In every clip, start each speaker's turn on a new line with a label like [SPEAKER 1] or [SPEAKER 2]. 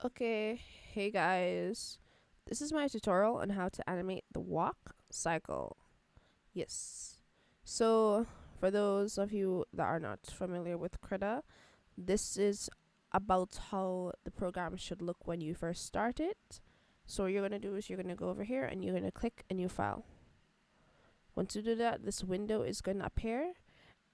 [SPEAKER 1] Okay, hey guys. This is my tutorial on how to animate the walk cycle. Yes. So, for those of you that are not familiar with Krita, this is about how the program should look when you first start it. So, what you're going to do is you're going to go over here and you're going to click a new file. Once you do that, this window is going to appear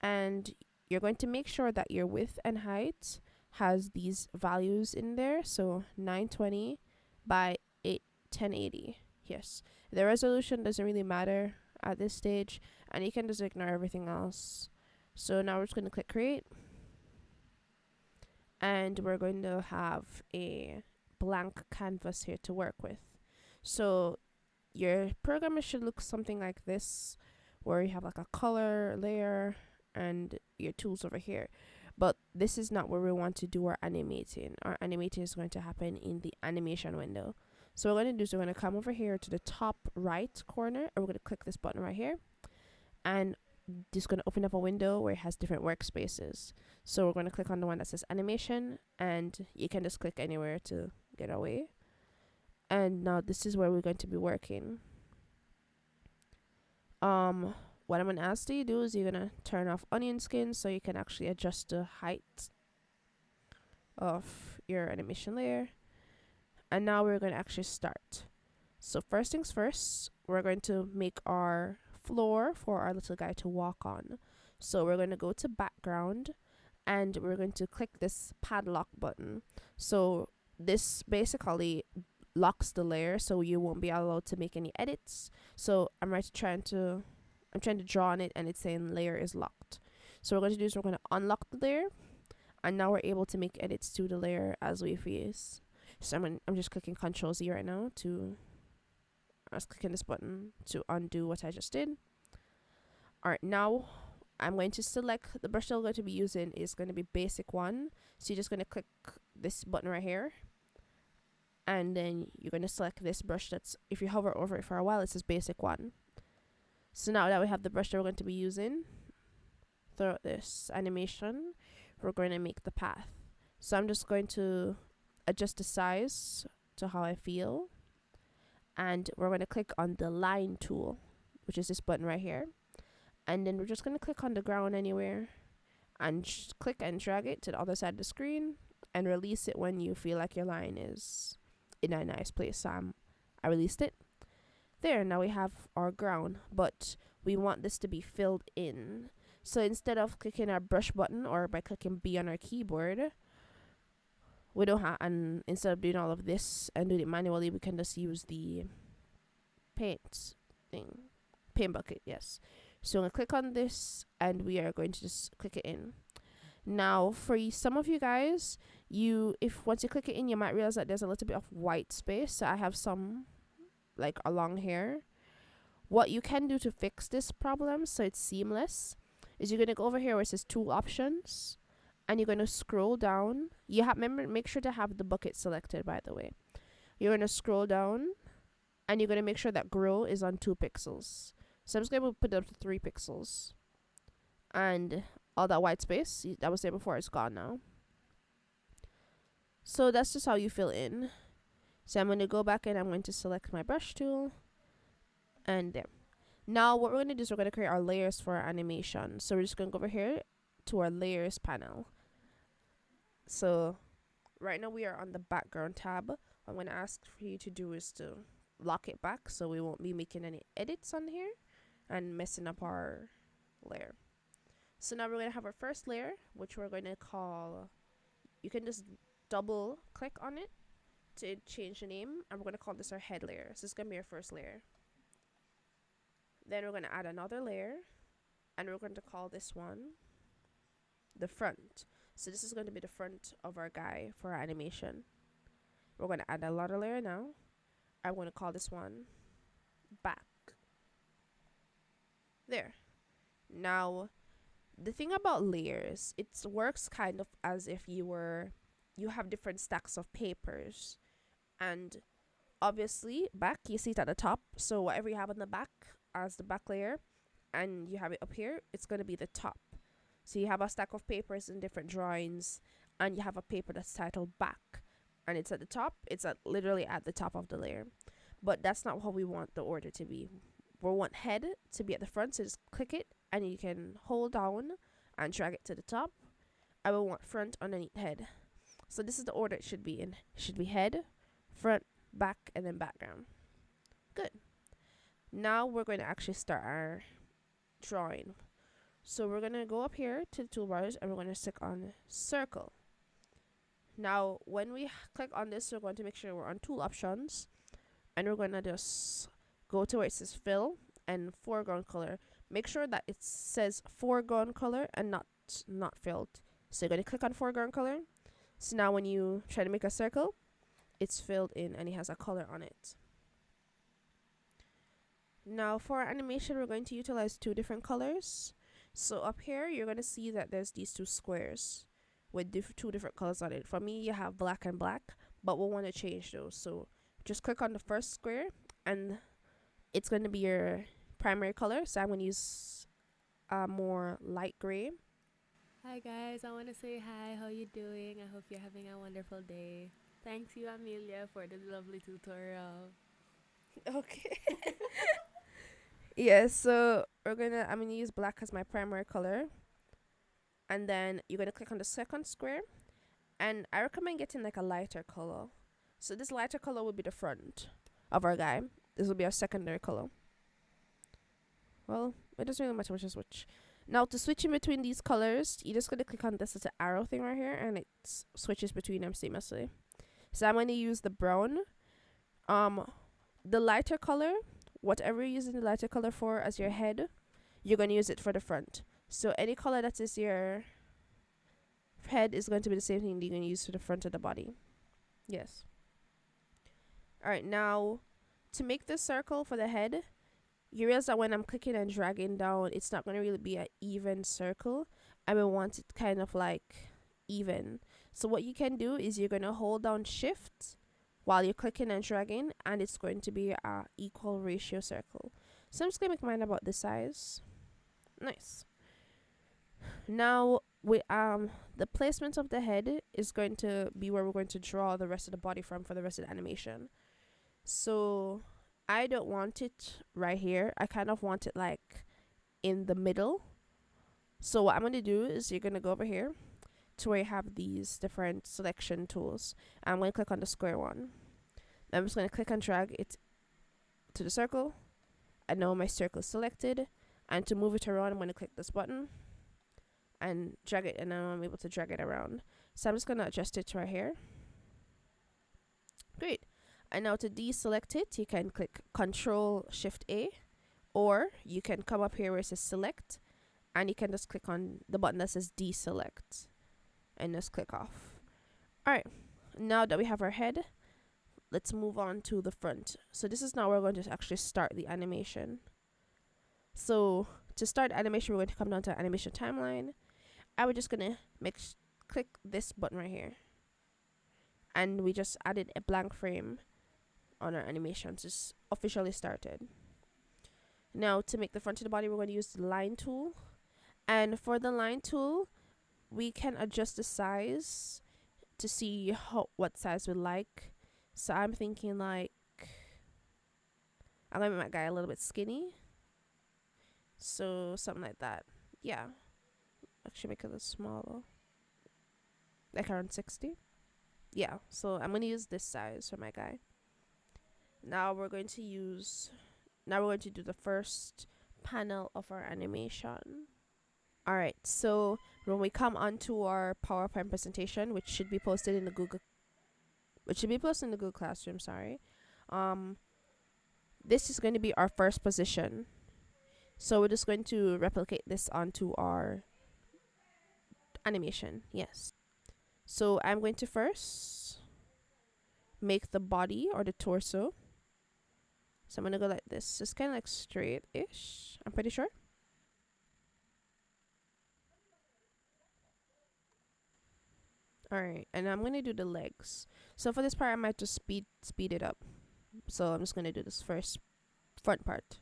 [SPEAKER 1] and you're going to make sure that your width and height has these values in there. So 920 by 1080. Yes, the resolution doesn't really matter at this stage, and you can just ignore everything else. So now we're just going to click create, and we're going to have a blank canvas here to work with. So your program should look something like this, where you have like a color layer and your tools over here. But this is not where we want to do our animating. Our animating is going to happen in the animation window. So what we're going to do is we're going to come over here to the top right corner, and we're going to click this button right here, and just going to open up a window where it has different workspaces. So we're going to click on the one that says animation, and you can just click anywhere to get away. And now this is where we're going to be working. What I'm gonna ask you to do is you're gonna turn off onion skin so you can actually adjust the height of your animation layer. And now we're gonna actually start. So first things first, we're going to make our floor for our little guy to walk on. So we're gonna go to background and we're going to click this padlock button. So this basically locks the layer so you won't be allowed to make any edits. So I'm trying to draw on it and it's saying layer is locked. So what we're going to do is we're going to unlock the layer, and now we're able to make edits to the layer as we please. So I'm just clicking Control Z right now to I was clicking this button to undo what I just did. Alright, now I'm going to select the brush that we're going to be using is going to be basic one. So you're just going to click this button right here, and then you're going to select this brush that's, if you hover over it for a while, it says basic one. So now that we have the brush that we're going to be using throughout this animation, we're going to make the path. So I'm just going to adjust the size to how I feel, and we're going to click on the line tool, which is this button right here, and then we're just going to click on the ground anywhere and click and drag it to the other side of the screen and release it when you feel like your line is in a nice place. So I released it. There, now we have our ground, but we want this to be filled in. So instead of clicking our brush button or by clicking B on our keyboard, we don't have, and instead of doing all of this and doing it manually, we can just use the paint bucket, yes. So I'm going to click on this and we are going to just click it in. Now, for some of you guys, if once you click it in, you might realize that there's a little bit of white space. So I have some like along here. What you can do to fix this problem so it's seamless is you're going to go over here where it says tool options, and you're going to scroll down. Make sure to have the bucket selected, by the way. You're going to scroll down and you're going to make sure that grow is on 2 pixels. So I'm just going to put it up to 3 pixels, and all that white space that was there before is gone now. So that's just how you fill in. So I'm going to go back and I'm going to select my brush tool, and there. Now what we're going to do is we're going to create our layers for our animation. So we're just going to go over here to our layers panel. So right now we are on the background tab. What I'm going to ask for you to do is to lock it back so we won't be making any edits on here and messing up our layer. So now we're going to have our first layer, which we're going to call, you can just double click on it to change the name, and we're going to call this our head layer. So this is going to be our first layer. Then we're going to add another layer, and we're going to call this one the front. So this is going to be the front of our guy for our animation. We're going to add another layer now. I'm going to call this one back. There. Now, the thing about layers, it works kind of as if you have different stacks of papers, and obviously back, you see it at the top, so whatever you have on the back as the back layer and you have it up here, it's going to be the top. So you have a stack of papers in different drawings, and you have a paper that's titled back, and it's at the top, it's at literally at the top of the layer. But that's not how we want the order to be. We want head to be at the front, so just click it and you can hold down and drag it to the top. I will want front underneath head. So this is the order it should be in. It should be head, front, back, and then background. Good. Now we're going to actually start our drawing. So we're going to go up here to the toolbars and we're going to click on circle. Now when we click on this, we're going to make sure we're on tool options, and we're going to just go to where it says fill and foreground color. Make sure that it says foreground color and not filled. So you're going to click on foreground color. So now when you try to make a circle, it's filled in and it has a color on it. Now for our animation, we're going to utilize two different colors. So up here, you're going to see that there's these two squares with two different colors on it. For me, you have black and black, but we'll want to change those. So just click on the first square and it's going to be your primary color. So I'm going to use a more light gray.
[SPEAKER 2] Hi guys, I want to say hi. How you doing? I hope you're having a wonderful day. Thanks you, Amelia, for the lovely tutorial.
[SPEAKER 1] Okay. Yeah, so I'm gonna use black as my primary color, and then you're gonna click on the second square, and I recommend getting like a lighter color. So this lighter color will be the front of our guy. This will be our secondary color. Well, it doesn't really matter which is which. Now to switch in between these colors, you're just gonna click on this little arrow thing right here, and it switches between them seamlessly. So I'm gonna use the brown. The lighter color, whatever you're using the lighter color for as your head, you're gonna use it for the front. So any color that is your head is going to be the same thing you're gonna use for the front of the body. Yes. Alright, now to make this circle for the head, you realize that when I'm clicking and dragging down, it's not going to really be an even circle. I will want it kind of like even. So what you can do is you're going to hold down shift while you're clicking and dragging, and it's going to be a equal ratio circle. So I'm just going to make mine about this size. Nice. Now we the placement of the head is going to be where we're going to draw the rest of the body from for the rest of the animation. So I don't want it right here. I kind of want it like in the middle. So what I'm going to do is you're going to go over here to where you have these different selection tools. I'm going to click on the square one. I'm just going to click and drag it to the circle. I know my circle is selected. And to move it around, I'm going to click this button and drag it, and now I'm able to drag it around. So I'm just going to adjust it right here. Great. And now to deselect it, you can click Control Shift A, or you can come up here where it says select, and you can just click on the button that says deselect and just click off. Alright, now that we have our head, let's move on to the front. So this is now where we're going to actually start the animation. So to start animation, we're going to come down to animation timeline. I was just gonna click this button right here, and we just added a blank frame on our animations. It's officially started. Now to make the front of the body, we're going to use the line tool, and for the line tool, we can adjust the size to see what size we like. So I'm thinking like I'm gonna make my guy a little bit skinny, so something like that. Yeah, actually make it a little smaller, like around 60. Yeah, so I'm gonna use this size for my guy. Now we're going to do the first panel of our animation. Alright, so when we come onto our PowerPoint presentation, which should be posted in the Google Classroom, sorry. This is going to be our first position. So we're just going to replicate this onto our animation. Yes. So I'm going to first make the body or the torso. So I'm going to go like this. Just kind of like straight-ish, I'm pretty sure. Alright, and I'm going to do the legs. So for this part, I might just speed it up. So I'm just going to do this first front part.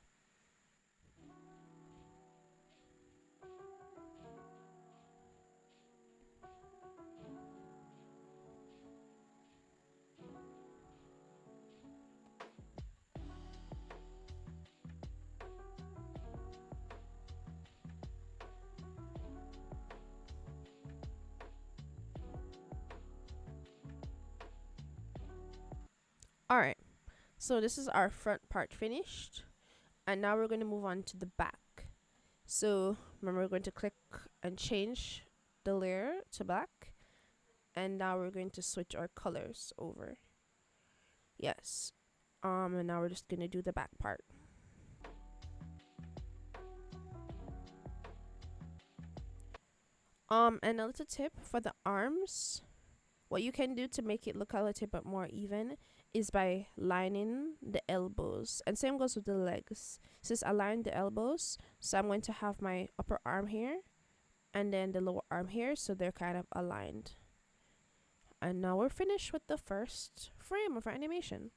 [SPEAKER 1] Alright, so this is our front part finished. And now we're going to move on to the back. So remember, we're going to click and change the layer to black. And now we're going to switch our colors over. Yes. And now we're just going to do the back part. And a little tip for the arms. What you can do to make it look a little bit more even is by lining the elbows. And same goes with the legs. Since I lined the elbows, so I'm going to have my upper arm here and then the lower arm here, so they're kind of aligned. And now we're finished with the first frame of our animation.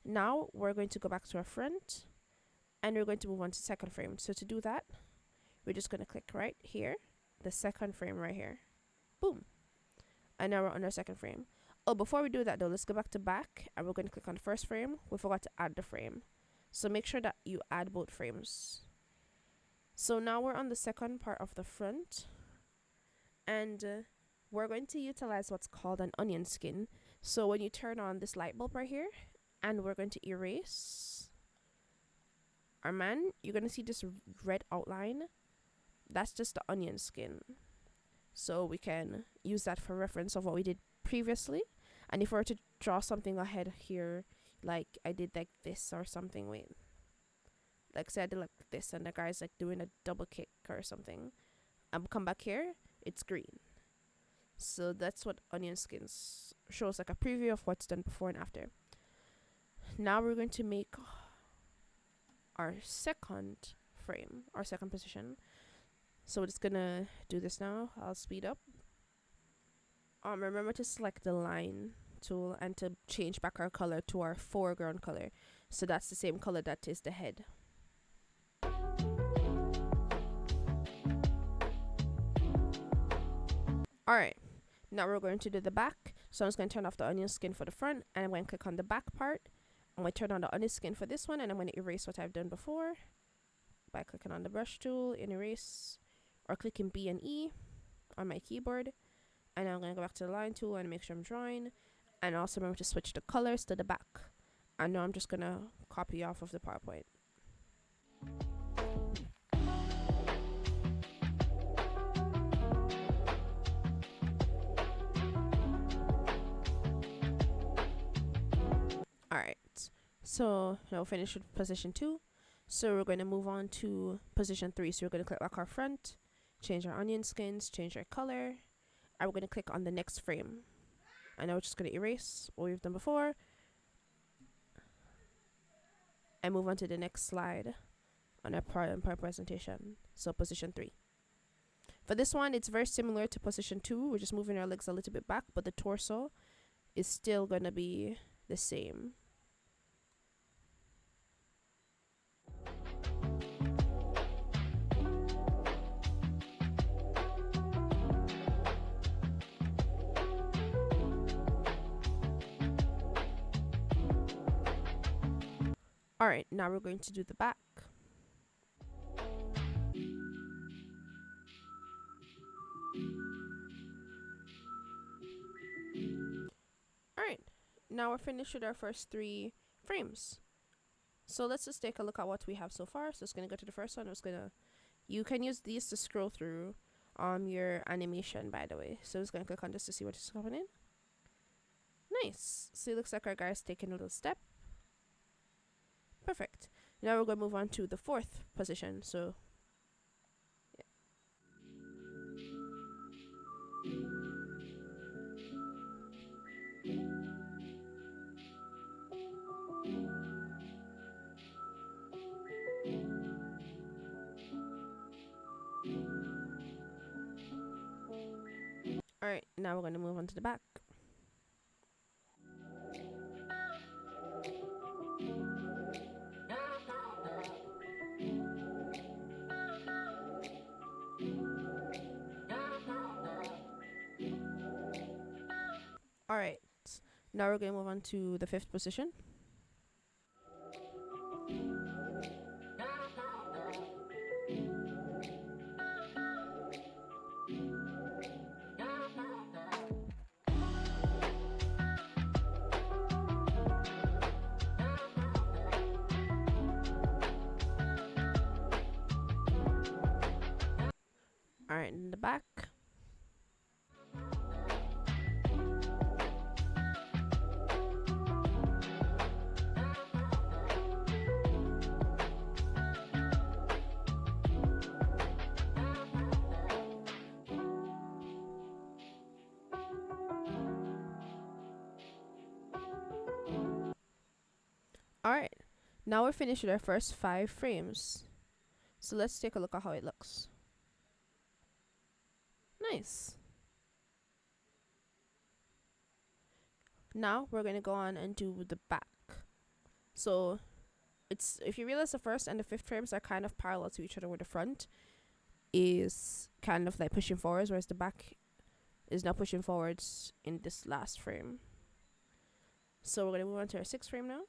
[SPEAKER 1] Now we're going to go back to our front and we're going to move on to second frame. So to do that, we're just going to click right here, the second frame right here. Boom. And now we're on our second frame. Oh, before we do that though, let's go back to back and we're going to click on the first frame. We forgot to add the frame. So make sure that you add both frames. So now we're on the second part of the front. And we're going to utilize what's called an onion skin. So when you turn on this light bulb right here, and we're going to erase our man, you're going to see this red outline. That's just the onion skin. So we can use that for reference of what we did previously. And if we were to draw something ahead here, like I did like this or something, wait. Like say I did like this and the guy's like doing a double kick or something. And come back here, it's green. So that's what onion skins shows, like a preview of what's done before and after. Now we're going to make our second frame, our second position. So we're just gonna do this now. I'll speed up. Remember to select the line tool and to change back our color to our foreground color. So that's the same color that is the head. Alright, now we're going to do the back. So I'm just going to turn off the onion skin for the front and I'm going to click on the back part. I'm going to turn on the onion skin for this one and I'm going to erase what I've done before by clicking on the brush tool and erase, or clicking B and E on my keyboard. And I'm going to go back to the line tool and make sure I'm drawing. And also remember to switch the colors to the back. And now I'm just going to copy off of the PowerPoint. Alright, so now we'll finish with position 2. So we're going to move on to position 3. So we're going to click back our front, change our onion skins, change our color, and we're going to click on the next frame. And now we're just going to erase what we've done before and move on to the next slide on our part presentation. So position 3. For this one, it's very similar to position 2. We're just moving our legs a little bit back, but the torso is still going to be the same. Alright, now we're going to do the back. Alright, now we're finished with our first 3 frames. So let's just take a look at what we have so far. So it's going to go to the first one. You can use these to scroll through your animation, by the way. So I'm just going to click on this to see what is happening. Nice. So it looks like our guy's taking a little step. Perfect. Now we're going to move on to the 4th position. So, yeah. Alright, now we're going to move on to the back. Alright, now we're going to move on to the 5th position. Alright, in the back. Alright, now we're finished with our first 5 frames. So let's take a look at how it looks. Nice. Now we're going to go on and do the back. So it's, if you realize, the first and the fifth frames are kind of parallel to each other, where the front is kind of like pushing forwards, whereas the back is now pushing forwards in this last frame. So we're going to move on to our sixth frame now.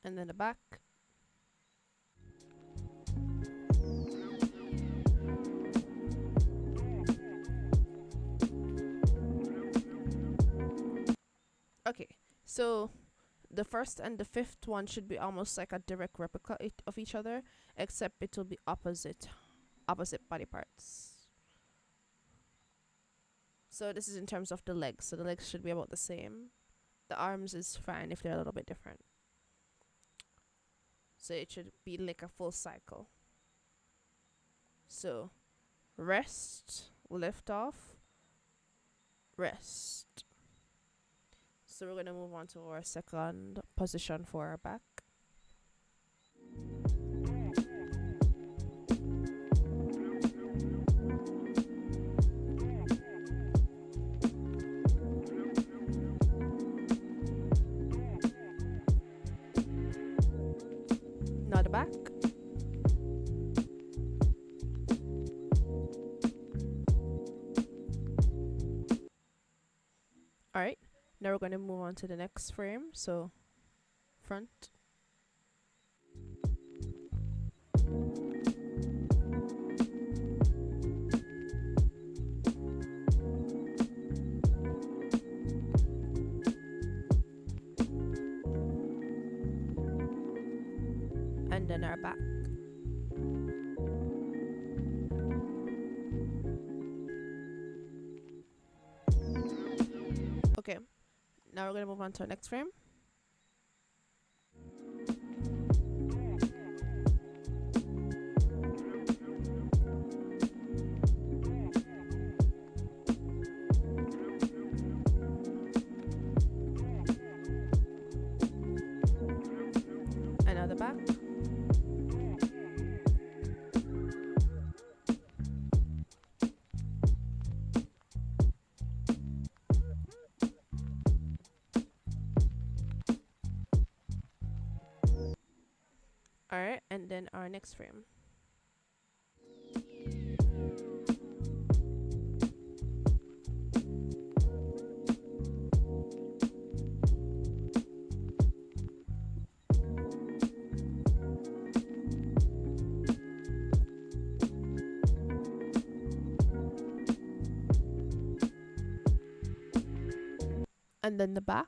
[SPEAKER 1] And then the back. Okay, so the first and the fifth one should be almost like a direct replica of each other, except it will be opposite body parts. So this is in terms of the legs. So the legs should be about the same. The arms is fine if they're a little bit different. So it should be like a full cycle. So rest, lift off, rest. So we're going to move on to our second position for our back. Now the back. Alright, now we're going to move on to the next frame. So front. And then our back. Okay, now we're going to move on to our next frame. And now the back. Alright, and then our next frame. And then the back.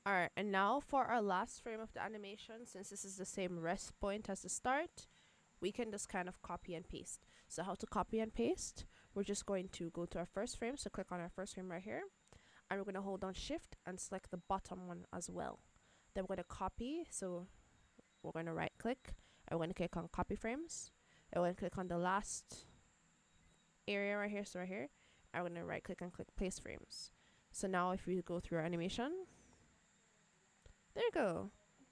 [SPEAKER 1] Alright, and now for our last frame of the animation, since this is the same rest point as the start, we can just kind of copy and paste. So how to copy and paste? We're just going to go to our first frame, so click on our first frame right here, and we're going to hold down shift and select the bottom one as well. Then we're going to copy, so we're going to right click, and we're going to click on copy frames, and we're going to click on the last area right here, so right here, and we're going to right click and click paste frames. So now if we go through our animation, there you go.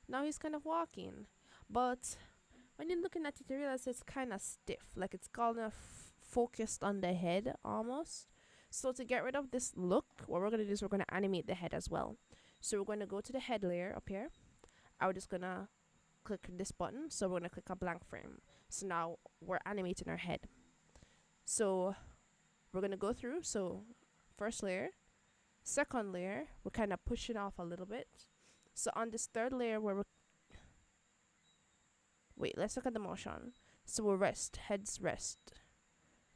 [SPEAKER 1] Now he's kind of walking. But when you're looking at it, you realize it's kind of stiff. Like it's kind of focused on the head almost. So to get rid of this look, what we're going to do is we're going to animate the head as well. So we're going to go to the head layer up here. I'm just going to click this button. So we're going to click a blank frame. So now we're animating our head. So we're going to go through. So first layer. Second layer, we're kind of pushing off a little bit. So on this third layer where we're, wait, let's look at the motion. So we'll rest, heads rest.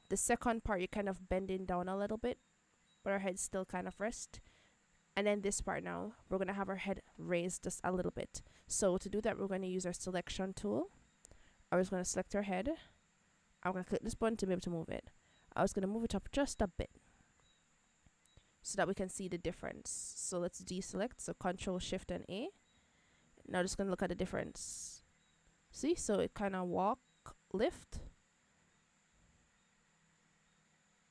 [SPEAKER 1] The second part, you're kind of bending down a little bit, but our head still kind of rest. And then this part now, we're going to have our head raised just a little bit. So to do that, we're going to use our selection tool. I was going to select our head. I'm going to click this button to be able to move it. I was going to move it up just a bit so that we can see the difference. So let's deselect. So Control Shift and A. Now just going to look at the difference. See? So it kind of walk, lift.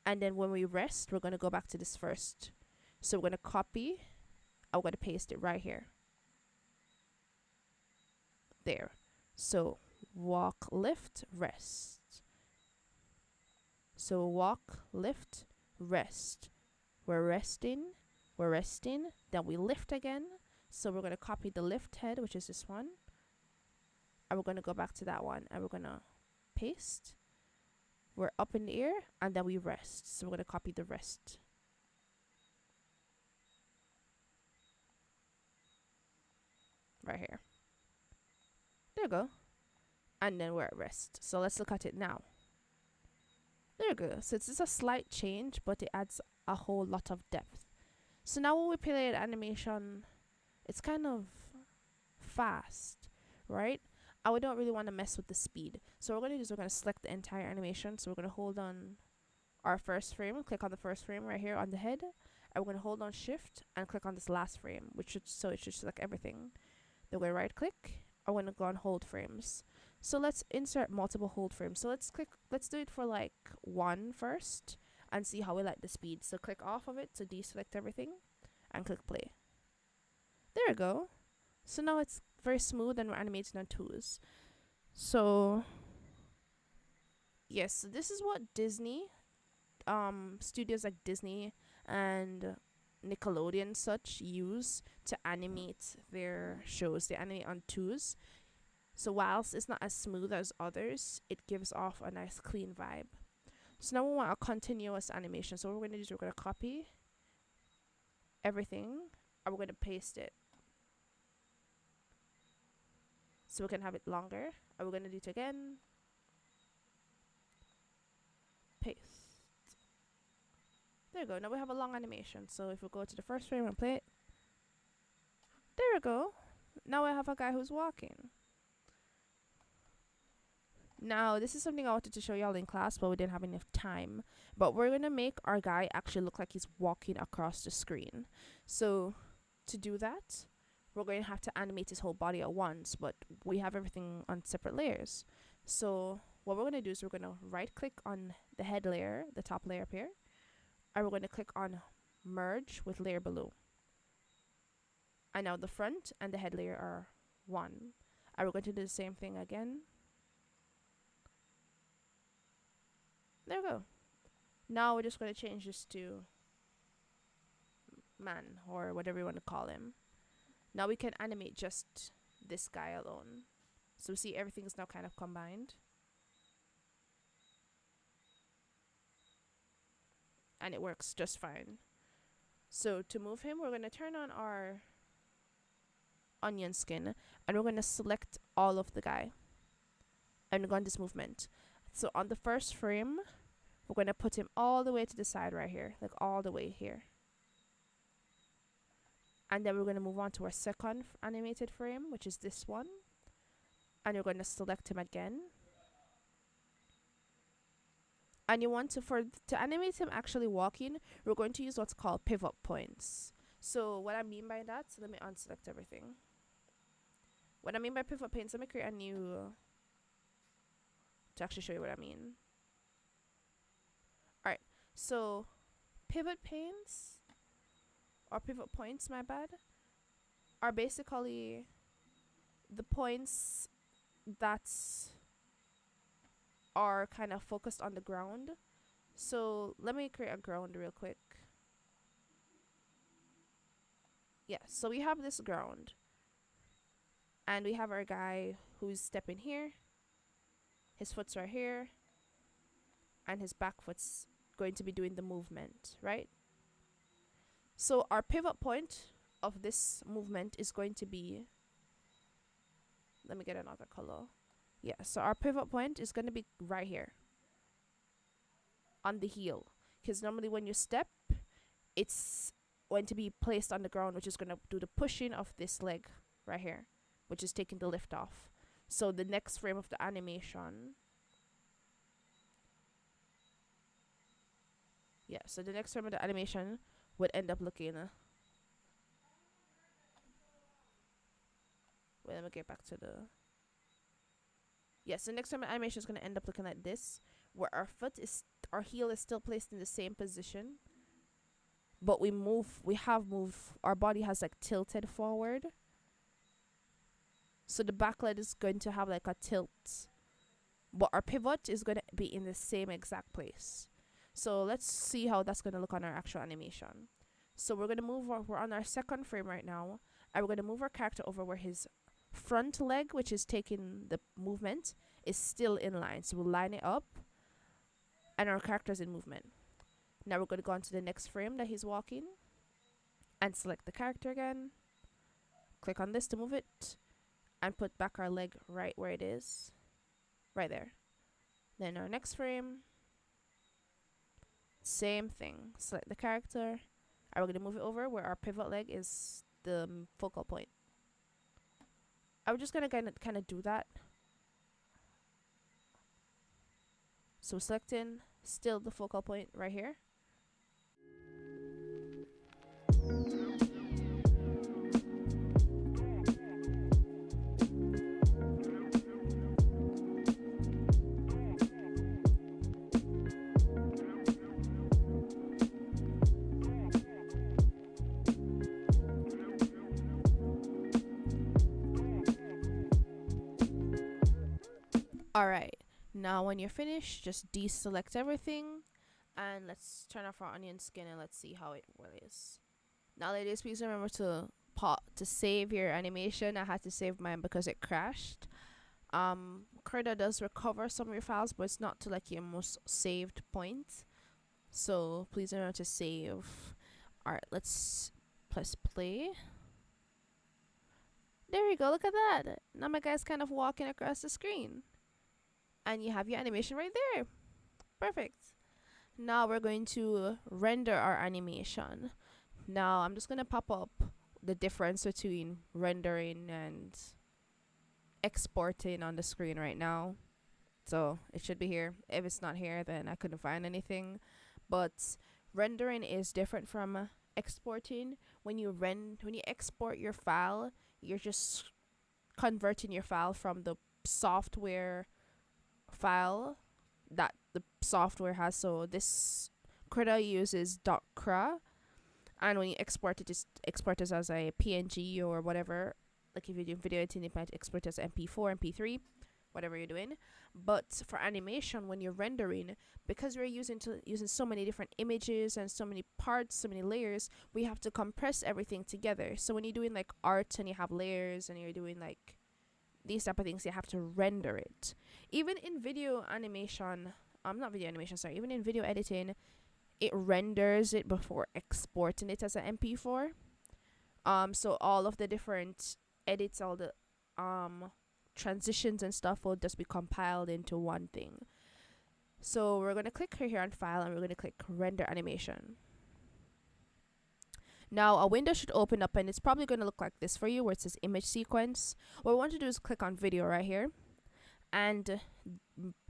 [SPEAKER 1] And then when we rest, we're going to go back to this first. So we're going to copy. I'm going to paste it right here. There. So walk, lift, rest. So walk, lift, rest. We're resting, then we lift again. So we're going to copy the lift head, which is this one. And we're going to go back to that one. And we're going to paste. We're up in the air, and then we rest. So we're going to copy the rest. Right here. There we go. And then we're at rest. So let's look at it now. There we go. So it's just a slight change, but it adds a whole lot of depth. So now when we play the animation, it's kind of fast, right? And we don't really want to mess with the speed. So what we're going to do is we're going to select the entire animation. So we're going to hold on our first frame, click on the first frame right here on the head. And we're going to hold on Shift and click on this last frame, which should, so it should select everything. Then we're going to right click. I'm going to go on hold frames. So let's insert multiple hold frames. So let's do it for like 1 first and see how we like the speed. So click off of it to deselect everything and click play. There we go. So now it's very smooth and we're animating on 2s. So yes, so this is what Disney, studios like Disney and Nickelodeon such use to animate their shows. They animate on 2s. So whilst it's not as smooth as others, it gives off a nice clean vibe. So now we want a continuous animation. So what we're going to do is we're going to copy everything and we're going to paste it. So we can have it longer. And we're going to do it again. Paste. There we go. Now we have a long animation. So if we go to the first frame and play it. There we go. Now I have a guy who's walking. Now, this is something I wanted to show y'all in class, but we didn't have enough time. But we're going to make our guy actually look like he's walking across the screen. So, to do that, we're going to have to animate his whole body at once, but we have everything on separate layers. So, what we're going to do is we're going to right-click on the head layer, the top layer up here, and we're going to click on Merge with Layer Below. And now the front and the head layer are one. And we're going to do the same thing again. There we go. Now we're just going to change this to man or whatever you want to call him. Now we can animate just this guy alone. So see, everything's now kind of combined. And it works just fine. So to move him, we're going to turn on our onion skin and we're going to select all of the guy. And go on this movement. So on the first frame, we're going to put him all the way to the side right here, like all the way here. And then we're going to move on to our second animated frame, which is this one. And you're going to select him again. And you want to animate him actually walking, we're going to use what's called pivot points. So what I mean by that, so let me unselect everything. What I mean by pivot points, let me create a new to actually show you what I mean. Alright, so pivot points, or pivot points, my bad, are basically the points that are kind of focused on the ground. So let me create a ground real quick. Yeah, so we have this ground. And we have our guy who's stepping here. His foot's right here. And his back foot's going to be doing the movement, right? So our pivot point of this movement is going to be, let me get another color. Yeah, so our pivot point is going to be right here on the heel, because normally when you step, it's going to be placed on the ground, which is going to do the pushing of this leg right here, which is taking the lift off. So the next frame of the animation, yeah, so the next frame of the animation would end up looking, wait, let me get back to the, yes, the next frame of the animation is going to end up looking like this, where our heel is still placed in the same position, but our body has like tilted forward. So the back leg is going to have like a tilt, but our pivot is going to be in the same exact place. So let's see how that's going to look on our actual animation. So we're on our second frame right now, and we're going to move our character over where his front leg, which is taking the movement, is still in line. So we'll line it up, and our character's in movement. Now we're going to go on to the next frame that he's walking, and select the character again. Click on this to move it, and put back our leg right where it is. Right there. Then our next frame, same thing. Select the character, and we're going to move it over where our pivot leg is the focal point. I'm just going to kind of do that. So selecting still the focal point right here. Alright, now when you're finished, just deselect everything, and let's turn off our onion skin and let's see how it really is. Now ladies, please remember to save your animation. I had to save mine because it crashed. Krita does recover some of your files, but it's not to like your most saved point. So please remember to save. Alright, let's press play. There we go, look at that. Now my guy's kind of walking across the screen. And you have your animation right there. Perfect. Now we're going to render our animation. Now I'm just going to pop up the difference between rendering and exporting on the screen right now. So it should be here. If it's not here, then I couldn't find anything. But rendering is different from exporting. When you export your file, you're just converting your file from the software file that the software has. So this Krita uses .cra, and when you export it, just export it as a PNG or whatever. Like if you're doing video editing, you might export it as MP4, MP3, whatever you're doing. But for animation, when you're rendering, because we're using so many different images and so many parts, so many layers, we have to compress everything together. So when you're doing like art and you have layers and you're doing like these type of things, you have to render it. Even in video animation, not video animation, sorry, even in video editing, it renders it before exporting it as an MP4. So all of the different edits, all the transitions and stuff will just be compiled into one thing. So we're going to click here on file, and we're going to click render animation. Now a window should open up, and it's probably going to look like this for you, where it says image sequence. What we want to do is click on video right here, and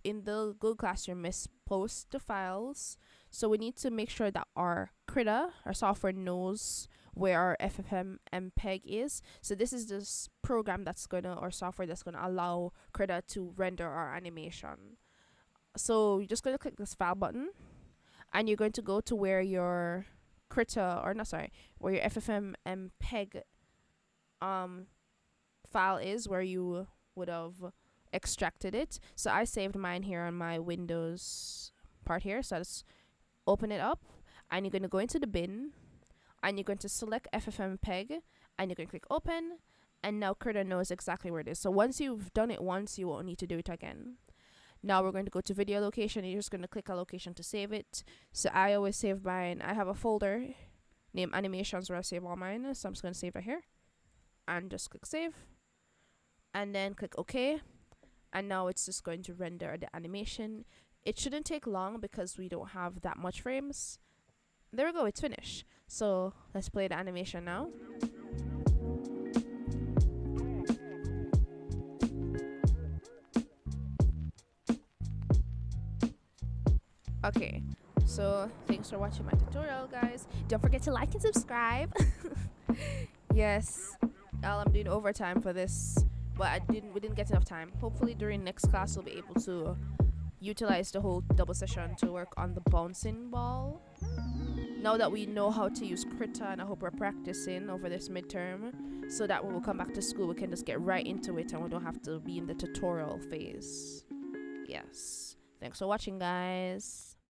[SPEAKER 1] in the Google Classroom is post the files. So we need to make sure that our Krita, our software, knows where our FFmpeg is. So this is this program or software that's gonna allow Krita to render our animation. So you're just gonna click this file button, and you're going to go to where your where your FFmpeg file is, where you would have extracted it. So I saved mine here on my Windows part here. So let's open it up, and you're going to go into the bin, and you're going to select FFmpeg, and you're going to click open, and now Krita knows exactly where it is. So once you've done it once, you won't need to do it again. Now we're going to go to video location, and you're just going to click a location to save it. So I always save mine. I have a folder name animations where I save all mine. So I'm just going to save it here and just click save and then click OK. And now it's just going to render the animation. It shouldn't take long because we don't have that much frames. There we go, it's finished. So let's play the animation now. Okay, so thanks for watching my tutorial, guys. Don't forget to like and subscribe. Yes, I'm doing overtime for this, but we didn't get enough time. Hopefully during next class we'll be able to utilize the whole double session to work on the bouncing ball. Now that we know how to use Krita, and I hope we're practicing over this midterm, so that when we come back to school we can just get right into it and we don't have to be in the tutorial phase. Yes, thanks for watching, guys.